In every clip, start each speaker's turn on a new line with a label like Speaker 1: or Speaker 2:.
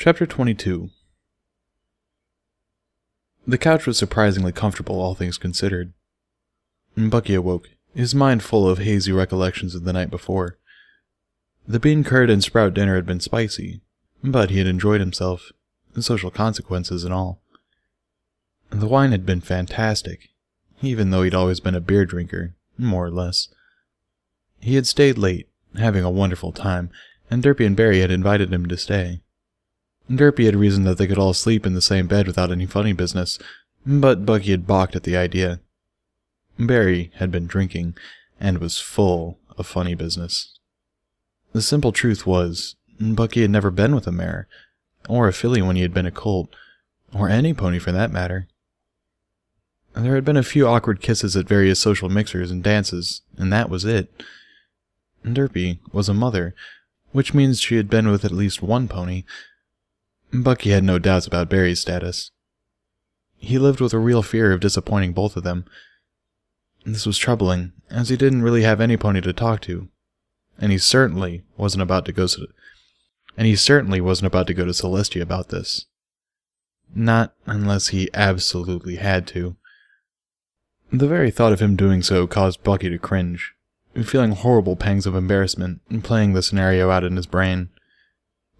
Speaker 1: Chapter 22. The couch was surprisingly comfortable, all things considered. Bucky awoke, his mind full of hazy recollections of the night before. The bean curd and sprout dinner had been spicy, but he had enjoyed himself, social consequences and all. The wine had been fantastic, even though he'd always been a beer drinker, more or less. He had stayed late, having a wonderful time, and Derpy and Barry had invited him to stay. Derpy had reasoned that they could all sleep in the same bed without any funny business, but Bucky had balked at the idea. Barry had been drinking, and was full of funny business. The simple truth was, Bucky had never been with a mare, or a filly when he had been a colt, or any pony for that matter. There had been a few awkward kisses at various social mixers and dances, and that was it. Derpy was a mother, which means she had been with at least one pony. Bucky had no doubts about Barry's status. He lived with a real fear of disappointing both of them. This was troubling, as he didn't really have any pony to talk to, and he certainly wasn't about to go to Celestia about this. Not unless he absolutely had to. The very thought of him doing so caused Bucky to cringe, feeling horrible pangs of embarrassment and playing the scenario out in his brain.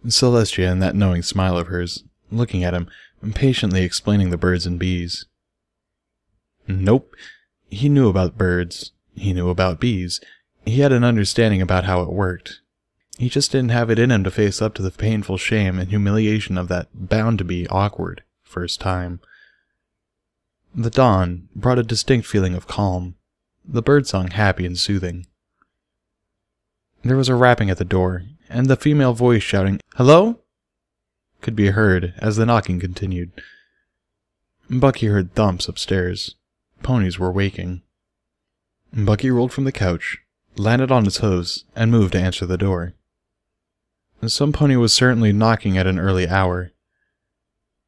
Speaker 1: Celestia and that knowing smile of hers, looking at him, impatiently explaining the birds and bees. Nope. He knew about birds. He knew about bees. He had an understanding about how it worked. He just didn't have it in him to face up to the painful shame and humiliation of that bound-to-be awkward first time. The dawn brought a distinct feeling of calm, the birdsong happy and soothing. There was a rapping at the door, and the female voice shouting, "Hello?" could be heard as the knocking continued. Bucky heard thumps upstairs. Ponies were waking. Bucky rolled from the couch, landed on his hooves, and moved to answer the door. Some pony was certainly knocking at an early hour.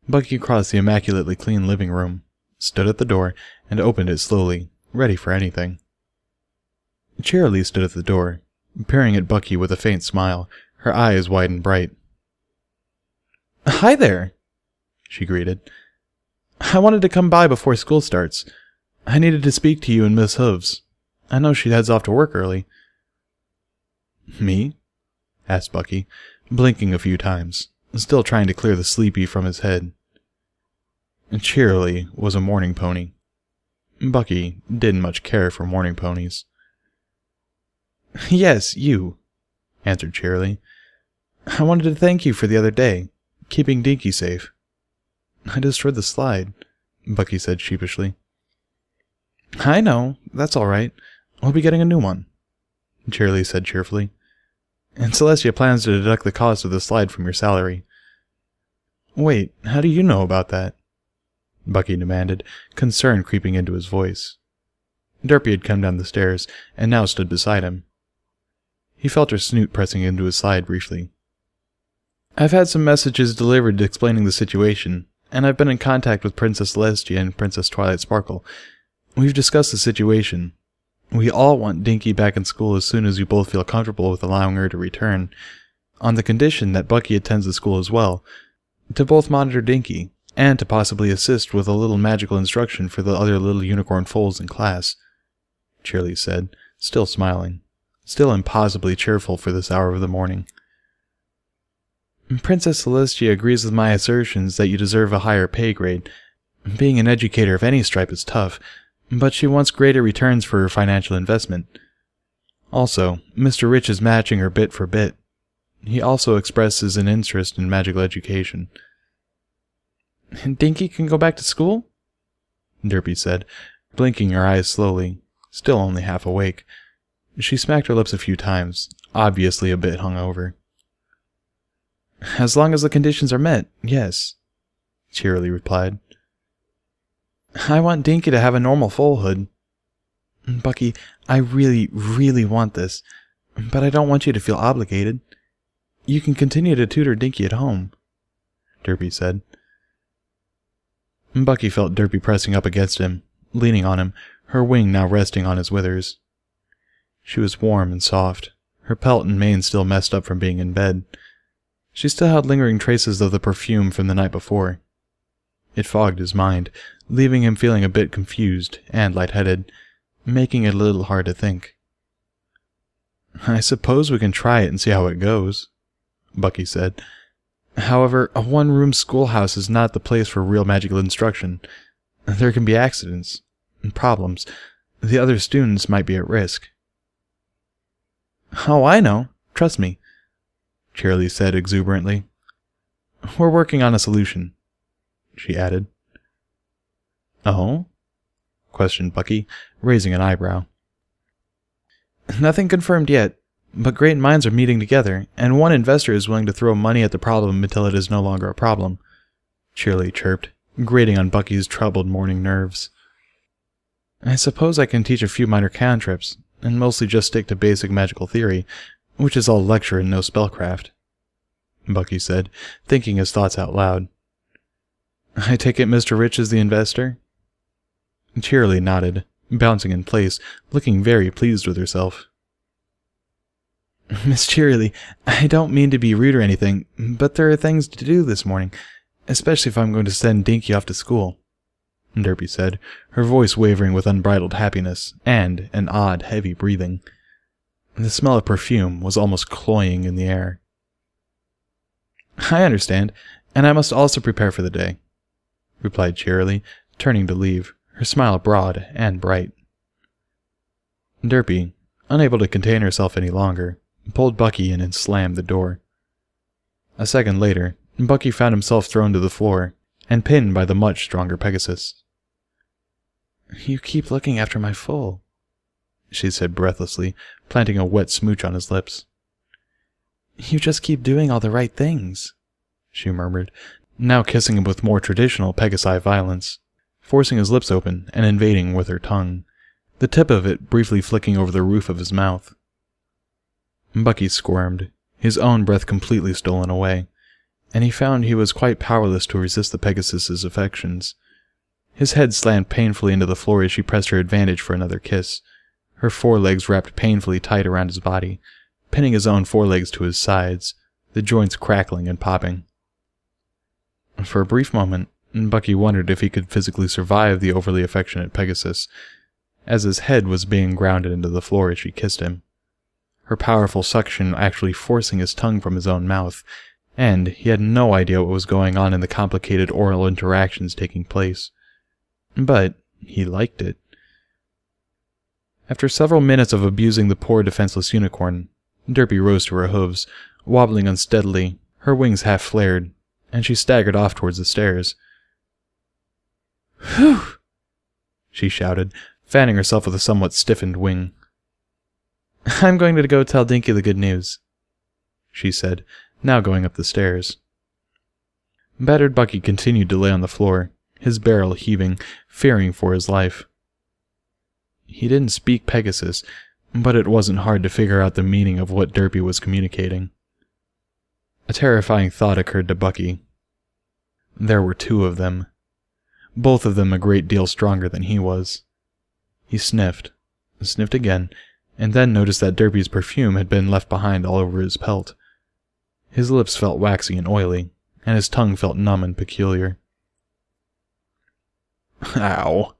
Speaker 1: Bucky crossed the immaculately clean living room, stood at the door, and opened it slowly, ready for anything. Cheerilee stood at the door, peering at Bucky with a faint smile, her eyes wide and bright. "Hi there," she greeted. "I wanted to come by before school starts. I needed to speak to you and Miss Hooves. I know she heads off to work early." "Me?" asked Bucky, blinking a few times, still trying to clear the sleepy from his head. Cheerilee was a morning pony. Bucky didn't much care for morning ponies. "Yes, you," answered Cheerilee. "I wanted to thank you for the other day, keeping Dinky safe." "I destroyed the slide," Bucky said sheepishly. "I know, that's all right. We'll be getting a new one," Cheerilee said cheerfully. "And Celestia plans to deduct the cost of the slide from your salary." "Wait, how do you know about that?" Bucky demanded, concern creeping into his voice. Derpy had come down the stairs, and now stood beside him. He felt her snoot pressing into his side briefly. "I've had some messages delivered explaining the situation, and I've been in contact with Princess Celestia and Princess Twilight Sparkle. We've discussed the situation. We all want Dinky back in school as soon as you both feel comfortable with allowing her to return, on the condition that Bucky attends the school as well, to both monitor Dinky, and to possibly assist with a little magical instruction for the other little unicorn foals in class," Cheerilee said, still smiling, still impossibly cheerful for this hour of the morning. "Princess Celestia agrees with my assertions that you deserve a higher pay grade. Being an educator of any stripe is tough, but she wants greater returns for her financial investment. Also, Mr. Rich is matching her bit for bit. He also expresses an interest in magical education." "And Dinky can go back to school?" Derpy said, blinking her eyes slowly, still only half awake. She smacked her lips a few times, obviously a bit hungover. "As long as the conditions are met, yes," Cheerilee replied. "I want Dinky to have a normal foalhood. Bucky, I really, really want this, but I don't want you to feel obligated. You can continue to tutor Dinky at home," Derpy said. Bucky felt Derpy pressing up against him, leaning on him, her wing now resting on his withers. She was warm and soft, her pelt and mane still messed up from being in bed. She still had lingering traces of the perfume from the night before. It fogged his mind, leaving him feeling a bit confused and lightheaded, making it a little hard to think. "I suppose we can try it and see how it goes," Bucky said. "However, a one-room schoolhouse is not the place for real magical instruction. There can be accidents and problems. The other students might be at risk." "Oh, I know. Trust me," Cheerilee said exuberantly. "We're working on a solution," she added. "Oh?" questioned Bucky, raising an eyebrow. "Nothing confirmed yet, but great minds are meeting together, and one investor is willing to throw money at the problem until it is no longer a problem," Cheerilee chirped, grating on Bucky's troubled morning nerves. "I suppose I can teach a few minor cantrips, and mostly just stick to basic magical theory, which is all lecture and no spellcraft," Bucky said, thinking his thoughts out loud. "I take it Mr. Rich is the investor?" Cheerilee nodded, bouncing in place, looking very pleased with herself. "Miss Cheerilee, I don't mean to be rude or anything, but there are things to do this morning, especially if I'm going to send Dinky off to school," Derpy said, her voice wavering with unbridled happiness and an odd, heavy breathing. The smell of perfume was almost cloying in the air. "I understand, and I must also prepare for the day," replied Cheerilee, turning to leave, her smile broad and bright. Derpy, unable to contain herself any longer, pulled Bucky in and slammed the door. A second later, Bucky found himself thrown to the floor and pinned by the much stronger Pegasus. "You keep looking after my foal," she said breathlessly, planting a wet smooch on his lips. "You just keep doing all the right things," she murmured, now kissing him with more traditional Pegasi violence, forcing his lips open and invading with her tongue, the tip of it briefly flicking over the roof of his mouth. Bucky squirmed, his own breath completely stolen away, and he found he was quite powerless to resist the Pegasus's affections. His head slammed painfully into the floor as she pressed her advantage for another kiss, her forelegs wrapped painfully tight around his body, pinning his own forelegs to his sides, the joints crackling and popping. For a brief moment, Bucky wondered if he could physically survive the overly affectionate Pegasus, as his head was being grounded into the floor as she kissed him, her powerful suction actually forcing his tongue from his own mouth, and he had no idea what was going on in the complicated oral interactions taking place. But he liked it. After several minutes of abusing the poor defenseless unicorn, Derpy rose to her hooves, wobbling unsteadily, her wings half flared, and she staggered off towards the stairs. "Whew!" she shouted, fanning herself with a somewhat stiffened wing. "I'm going to go tell Dinky the good news," she said, now going up the stairs. Battered Bucky continued to lay on the floor, his barrel heaving, fearing for his life. He didn't speak Pegasus, but it wasn't hard to figure out the meaning of what Derpy was communicating. A terrifying thought occurred to Bucky. There were two of them, both of them a great deal stronger than he was. He sniffed again, and then noticed that Derpy's perfume had been left behind all over his pelt. His lips felt waxy and oily, and his tongue felt numb and peculiar. "Ow!"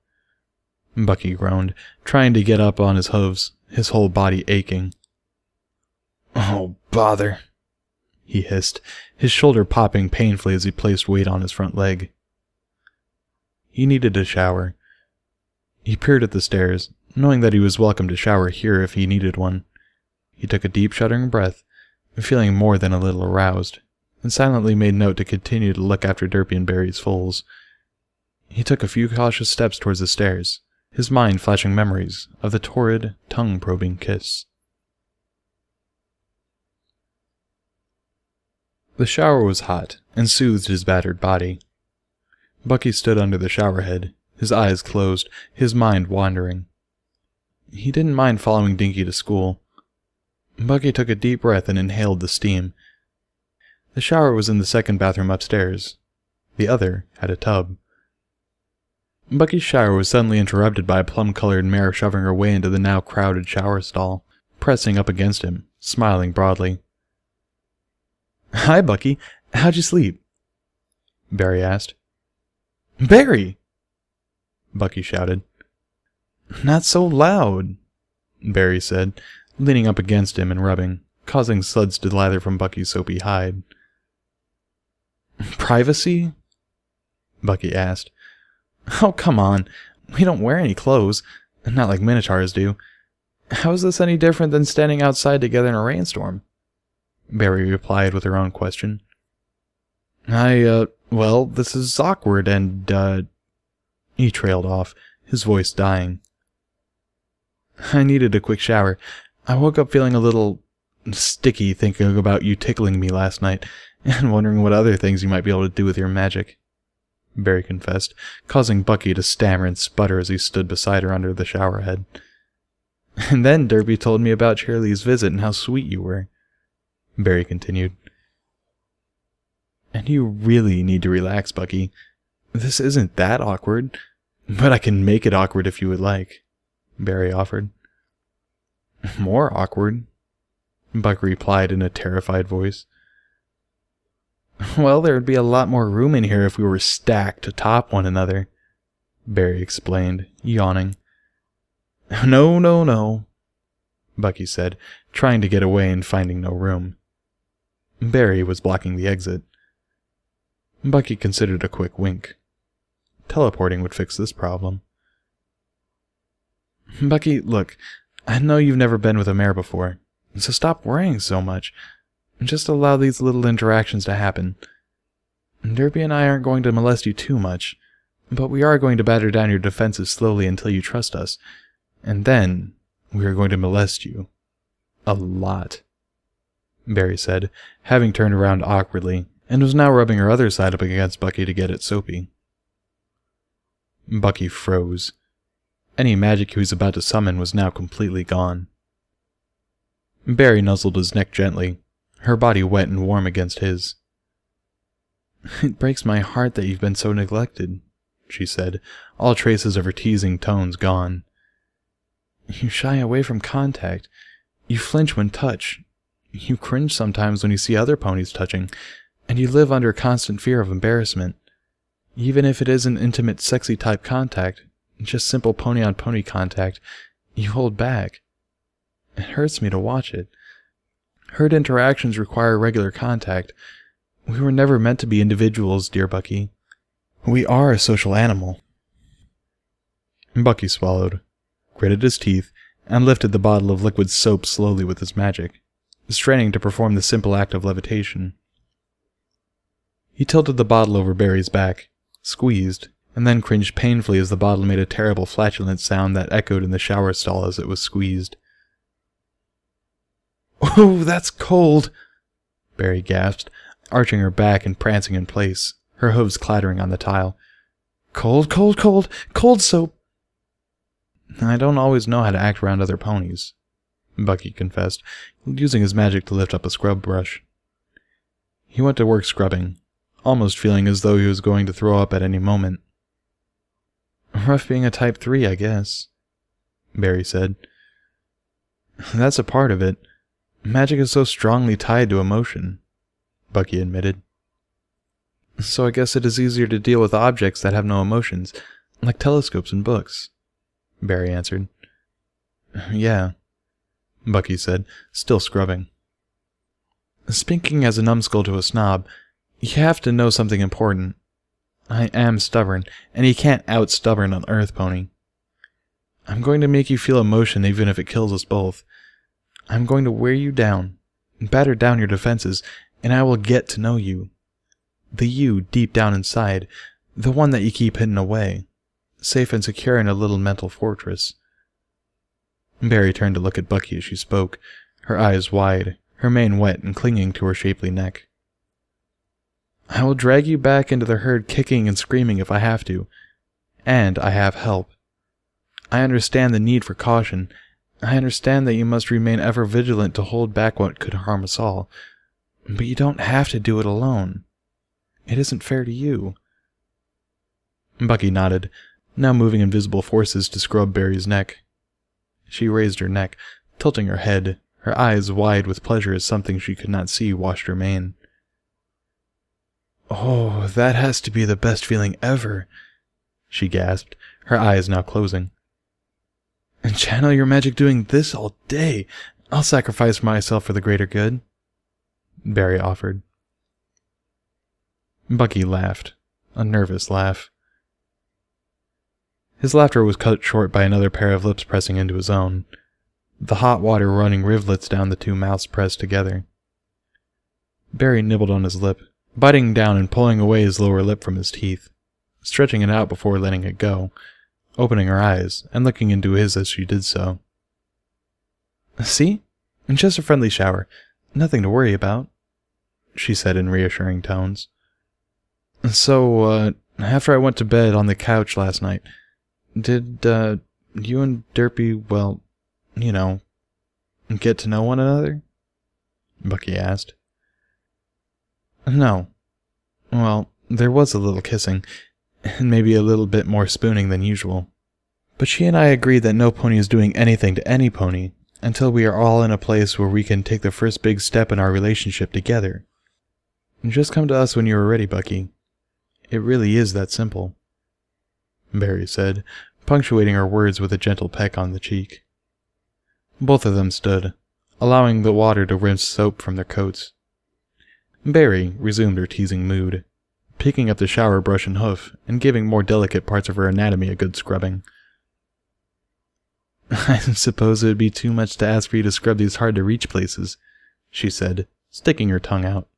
Speaker 1: Bucky groaned, trying to get up on his hooves, his whole body aching. "Oh, bother!" he hissed, his shoulder popping painfully as he placed weight on his front leg. He needed a shower. He peered at the stairs, knowing that he was welcome to shower here if he needed one. He took a deep, shuddering breath, feeling more than a little aroused, and silently made note to continue to look after Derpy and Barry's foals. He took a few cautious steps towards the stairs, his mind flashing memories of the torrid, tongue-probing kiss. The shower was hot and soothed his battered body. Bucky stood under the showerhead, his eyes closed, his mind wandering. He didn't mind following Dinky to school. Bucky took a deep breath and inhaled the steam. The shower was in the second bathroom upstairs. The other had a tub. Bucky's shower was suddenly interrupted by a plum-colored mare shoving her way into the now crowded shower stall, pressing up against him, smiling broadly. Hi, Bucky. How'd you sleep? Barry asked. Barry! Bucky shouted. Not so loud, Barry said, leaning up against him and rubbing, causing suds to lather from Bucky's soapy hide. Privacy? Bucky asked. Oh, come on. We don't wear any clothes. Not like Minotaurs do. How is this any different than standing outside together in a rainstorm? Barry replied with her own question. Well, this is awkward and, He trailed off, his voice dying. I needed a quick shower. I woke up feeling a little sticky thinking about you tickling me last night, and wondering what other things you might be able to do with your magic, Barry confessed, causing Bucky to stammer and sputter as he stood beside her under the shower head. And then Derby told me about Shirley's visit and how sweet you were, Barry continued. And you really need to relax, Bucky. This isn't that awkward, but I can make it awkward if you would like, Barry offered. More awkward, Bucky replied in a terrified voice. Well, there would be a lot more room in here if we were stacked atop one another, Barry explained, yawning. No, no, no, Bucky said, trying to get away and finding no room. Barry was blocking the exit. Bucky considered a quick wink. Teleporting would fix this problem. Bucky, look, I know you've never been with a mare before, so stop worrying so much. Just allow these little interactions to happen. Derby and I aren't going to molest you too much, but we are going to batter down your defenses slowly until you trust us, and then we are going to molest you. A lot, Barry said, having turned around awkwardly, and was now rubbing her other side up against Bucky to get it soapy. Bucky froze. Any magic he was about to summon was now completely gone. Barry nuzzled his neck gently, her body wet and warm against his. It breaks my heart that you've been so neglected, she said, all traces of her teasing tones gone. You shy away from contact. You flinch when touched. You cringe sometimes when you see other ponies touching, and you live under constant fear of embarrassment. Even if it isn't intimate, sexy-type contact, just simple pony-on-pony contact, you hold back. It hurts me to watch it. Herd interactions require regular contact. We were never meant to be individuals, dear Bucky. We are a social animal. Bucky swallowed, gritted his teeth, and lifted the bottle of liquid soap slowly with his magic, straining to perform the simple act of levitation. He tilted the bottle over Barry's back, squeezed, and then cringed painfully as the bottle made a terrible flatulent sound that echoed in the shower stall as it was squeezed. Oh, that's cold, Barry gasped, arching her back and prancing in place, her hooves clattering on the tile. Cold, cold, cold, cold soap. I don't always know how to act around other ponies, Bucky confessed, using his magic to lift up a scrub brush. He went to work scrubbing, almost feeling as though he was going to throw up at any moment. Rough being a type 3, I guess, Barry said. That's a part of it. Magic is so strongly tied to emotion, Bucky admitted. So I guess it is easier to deal with objects that have no emotions, like telescopes and books, Barry answered. Yeah, Bucky said, still scrubbing. Speaking as a numbskull to a snob, you have to know something important. I am stubborn, and you can't out-stubborn an Earth pony. I'm going to make you feel emotion even if it kills us both. I'm going to wear you down, batter down your defenses, and I will get to know you. The you deep down inside, the one that you keep hidden away, safe and secure in a little mental fortress. Barry turned to look at Bucky as she spoke, her eyes wide, her mane wet and clinging to her shapely neck. I will drag you back into the herd kicking and screaming if I have to, and I have help. I understand the need for caution. I understand that you must remain ever vigilant to hold back what could harm us all, but you don't have to do it alone. It isn't fair to you. Bucky nodded, now moving invisible forces to scrub Barry's neck. She raised her neck, tilting her head, her eyes wide with pleasure as something she could not see washed her mane. Oh, that has to be the best feeling ever, she gasped, her eyes now closing. And channel your magic doing this all day. I'll sacrifice myself for the greater good, Barry offered. Bucky laughed, a nervous laugh. His laughter was cut short by another pair of lips pressing into his own, the hot water running rivulets down the two mouths pressed together. Barry nibbled on his lip, biting down and pulling away his lower lip from his teeth, stretching it out before letting it go, opening her eyes and looking into his as she did so. See? Just a friendly shower. Nothing to worry about, she said in reassuring tones. So, after I went to bed on the couch last night, did, you and Derpy, well, you know, get to know one another? Bucky asked. No. Well, there was a little kissing, and maybe a little bit more spooning than usual. But she and I agreed that no pony is doing anything to any pony until we are all in a place where we can take the first big step in our relationship together. Just come to us when you are ready, Bucky. It really is that simple, Barry said, punctuating her words with a gentle peck on the cheek. Both of them stood, allowing the water to rinse soap from their coats. Barry resumed her teasing mood, picking up the shower brush and hoof, and giving more delicate parts of her anatomy a good scrubbing. I suppose it would be too much to ask for you to scrub these hard-to-reach places, she said, sticking her tongue out.